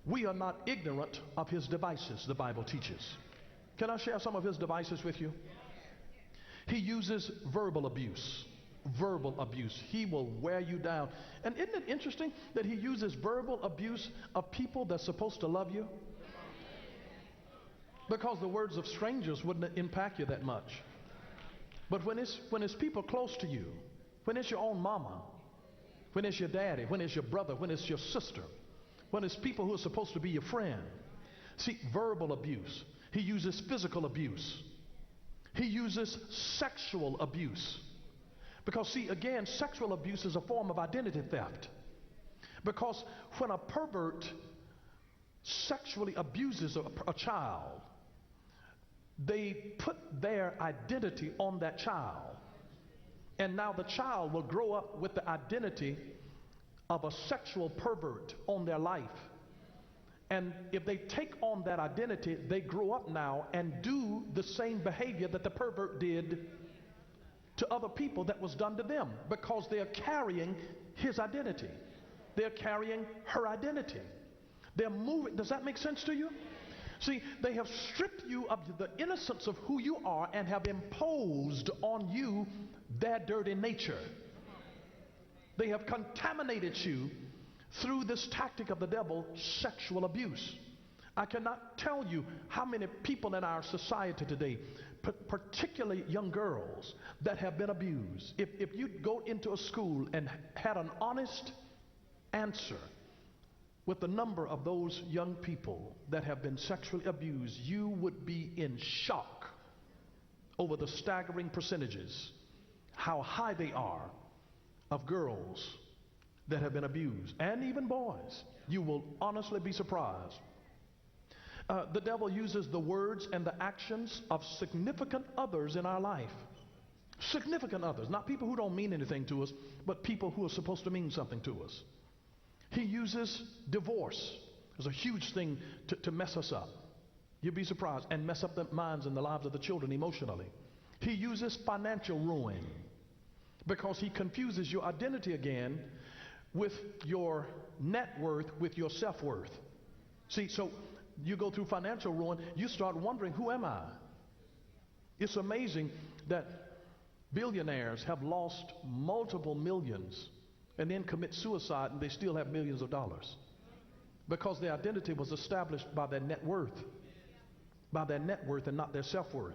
We are not ignorant of his devices, the Bible teaches. Can I share some of his devices with you? He uses verbal abuse. Verbal abuse. He will wear you down. And isn't it interesting that he uses verbal abuse of people that's supposed to love you? Because the words of strangers wouldn't impact you that much. But when it's people close to you, when it's your own mama, when it's your daddy, when it's your brother, when it's your sister, when it's people who are supposed to be your friend. See, verbal abuse. He uses physical abuse. He uses sexual abuse. Because see, again, sexual abuse is a form of identity theft. Because when a pervert sexually abuses a child, they put their identity on that child. And now the child will grow up with the identity of a sexual pervert on their life. And if they take on that identity, they grow up now and do the same behavior that the pervert did to other people that was done to them, because they're carrying his identity. They're carrying her identity. They're moving. Does that make sense to you? See, they have stripped you of the innocence of who you are and have imposed on you their dirty nature. They have contaminated you through this tactic of the devil, sexual abuse. I cannot tell you how many people in our society today, particularly young girls, that have been abused. If you go into a school and had an honest answer with the number of those young people that have been sexually abused, you would be in shock over the staggering percentages, how high they are, of girls that have been abused, and even boys. You will honestly be surprised. The devil uses the words and the actions of significant others in our life. Significant others, not people who don't mean anything to us, but people who are supposed to mean something to us. He uses divorce as a huge thing to mess us up. You'll be surprised, and mess up the minds and the lives of the children emotionally. He uses financial ruin, because he confuses your identity again with your net worth with your self-worth. See, so you go through financial ruin, you start wondering, who am I? It's amazing that billionaires have lost multiple millions and then commit suicide, and they still have millions of dollars, because their identity was established by their net worth and not their self-worth.